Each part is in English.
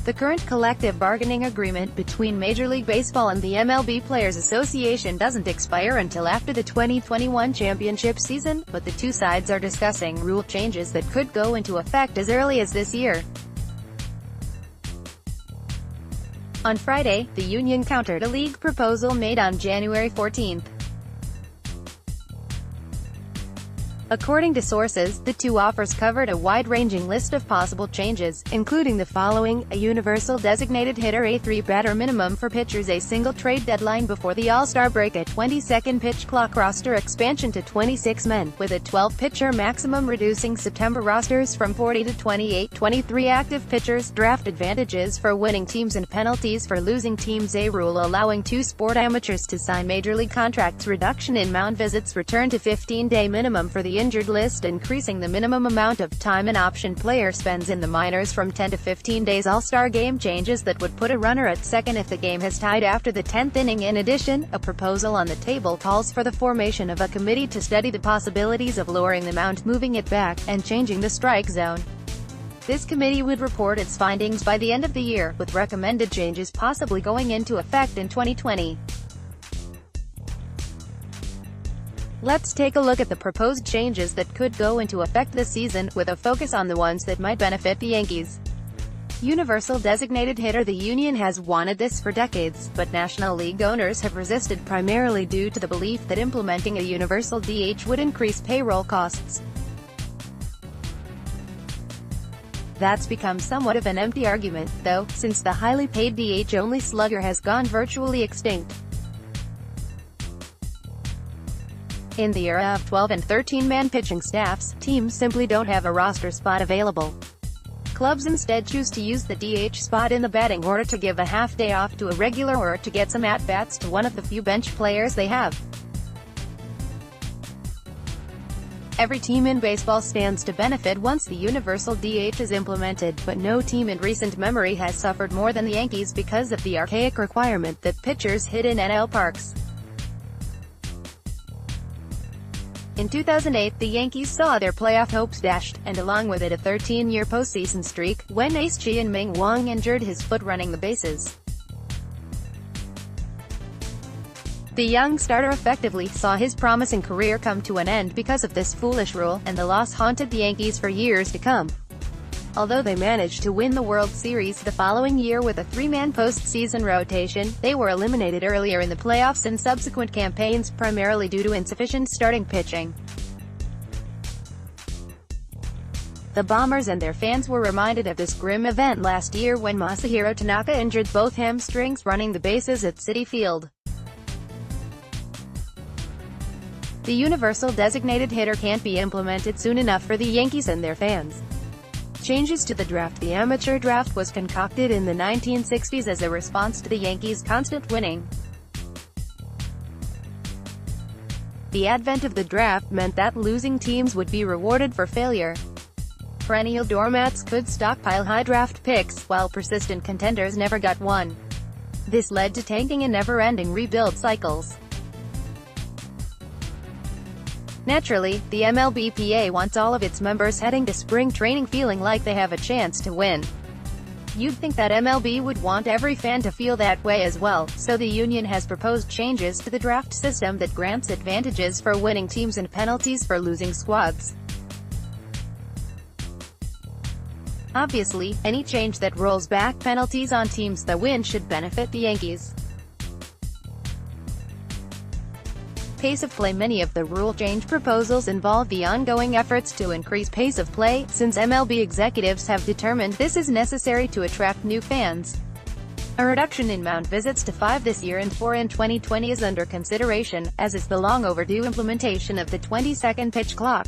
The current collective bargaining agreement between Major League Baseball and the MLB Players Association doesn't expire until after the 2021 championship season, but the two sides are discussing rule changes that could go into effect as early as this year. On Friday, the union countered a league proposal made on January 14. According to sources, the two offers covered a wide-ranging list of possible changes, including the following: a universal designated hitter, a 3-batter minimum for pitchers, a single trade deadline before the All-Star break, a 20-second pitch clock, roster expansion to 26 men, with a 12-pitcher maximum reducing September rosters from 40 to 28, 23 active pitchers, draft advantages for winning teams and penalties for losing teams, a rule allowing 2 sport amateurs to sign major league contracts, reduction in mound visits, return to 15-day minimum for the injured list, increasing the minimum amount of time an option player spends in the minors from 10 to 15 days, All-Star game changes that would put a runner at second if the game has tied after the 10th inning. In addition, a proposal on the table calls for the formation of a committee to study the possibilities of lowering the mound, moving it back, and changing the strike zone. This committee would report its findings by the end of the year, with recommended changes possibly going into effect in 2020. Let's take a look at the proposed changes that could go into effect this season, with a focus on the ones that might benefit the Yankees. Universal designated hitter. The union has wanted this for decades, but National League owners have resisted, primarily due to the belief that implementing a universal DH would increase payroll costs. That's become somewhat of an empty argument, though, since the highly paid DH-only slugger has gone virtually extinct. In the era of 12 and 13-man pitching staffs, teams simply don't have a roster spot available. Clubs instead choose to use the DH spot in the batting order to give a half-day off to a regular, or to get some at-bats to one of the few bench players they have. Every team in baseball stands to benefit once the universal DH is implemented, but no team in recent memory has suffered more than the Yankees because of the archaic requirement that pitchers hit in NL parks. In 2008, the Yankees saw their playoff hopes dashed, and along with it a 13-year postseason streak, when ace Chien-Ming Wang injured his foot running the bases. The young starter effectively saw his promising career come to an end because of this foolish rule, and the loss haunted the Yankees for years to come. Although they managed to win the World Series the following year with a 3-man postseason rotation, they were eliminated earlier in the playoffs and subsequent campaigns, primarily due to insufficient starting pitching. The Bombers and their fans were reminded of this grim event last year when Masahiro Tanaka injured both hamstrings running the bases at Citi Field. The universal designated hitter can't be implemented soon enough for the Yankees and their fans. Changes to the draft. The amateur draft was concocted in the 1960s as a response to the Yankees' constant winning. The advent of the draft meant that losing teams would be rewarded for failure. Perennial doormats could stockpile high draft picks, while persistent contenders never got one. This led to tanking and never-ending rebuild cycles. Naturally, the MLBPA wants all of its members heading to spring training feeling like they have a chance to win. You'd think that MLB would want every fan to feel that way as well, so the union has proposed changes to the draft system that grants advantages for winning teams and penalties for losing squads. Obviously, any change that rolls back penalties on teams that win should benefit the Yankees. Pace of play. Many of the rule change proposals involve the ongoing efforts to increase pace of play, since MLB executives have determined this is necessary to attract new fans. A reduction in mound visits to 5 this year and 4 in 2020 is under consideration, as is the long overdue implementation of the 20-second pitch clock.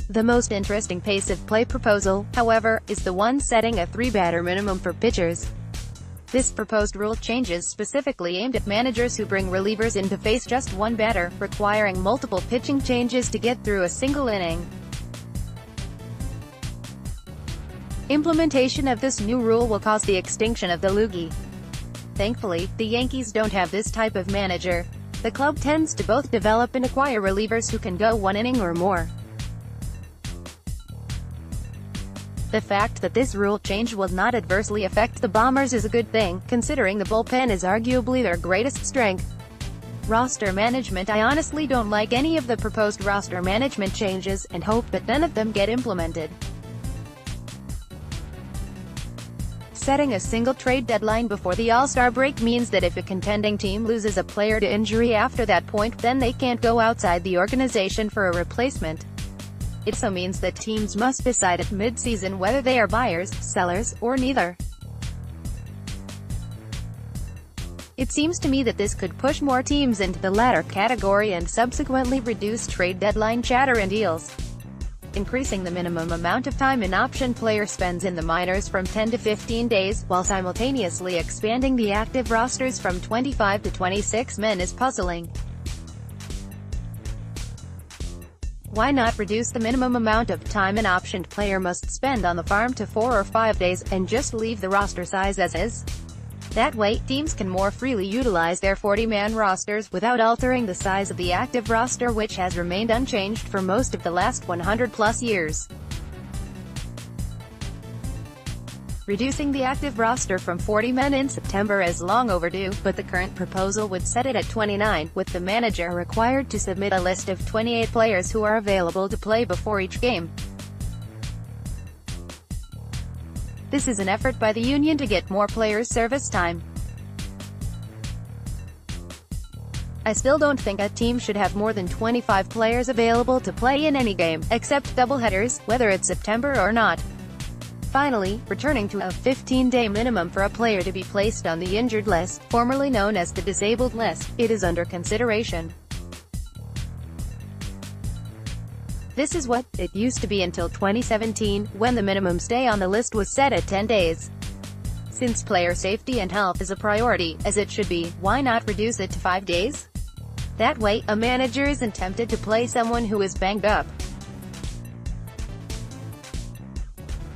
The most interesting pace of play proposal, however, is the one setting a 3-batter minimum for pitchers. This proposed rule change is specifically aimed at managers who bring relievers in to face just one batter, requiring multiple pitching changes to get through a single inning. Implementation of this new rule will cause the extinction of the loogie. Thankfully, the Yankees don't have this type of manager. The club tends to both develop and acquire relievers who can go one inning or more. The fact that this rule change will not adversely affect the Bombers is a good thing, considering the bullpen is arguably their greatest strength. Roster management. I honestly don't like any of the proposed roster management changes, and hope that none of them get implemented. Setting a single trade deadline before the All-Star break means that if a contending team loses a player to injury after that point, then they can't go outside the organization for a replacement. It also means that teams must decide at mid-season whether they are buyers, sellers, or neither. It seems to me that this could push more teams into the latter category and subsequently reduce trade deadline chatter and deals. Increasing the minimum amount of time an option player spends in the minors from 10 to 15 days, while simultaneously expanding the active rosters from 25 to 26 men is puzzling. Why not reduce the minimum amount of time an optioned player must spend on the farm to 4 or 5 days, and just leave the roster size as is? That way, teams can more freely utilize their 40-man rosters, without altering the size of the active roster, which has remained unchanged for most of the last 100-plus years. Reducing the active roster from 40 men in September is long overdue, but the current proposal would set it at 29, with the manager required to submit a list of 28 players who are available to play before each game. This is an effort by the union to get more players service time. I still don't think a team should have more than 25 players available to play in any game, except doubleheaders, whether it's September or not. Finally, returning to a 15-day minimum for a player to be placed on the injured list, formerly known as the disabled list, it is under consideration. This is what it used to be until 2017, when the minimum stay on the list was set at 10 days. Since player safety and health is a priority, as it should be, why not reduce it to 5 days? That way, a manager isn't tempted to play someone who is banged up.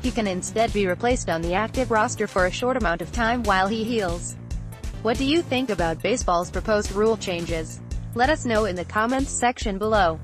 He can instead be replaced on the active roster for a short amount of time while he heals. What do you think about baseball's proposed rule changes? Let us know in the comments section below.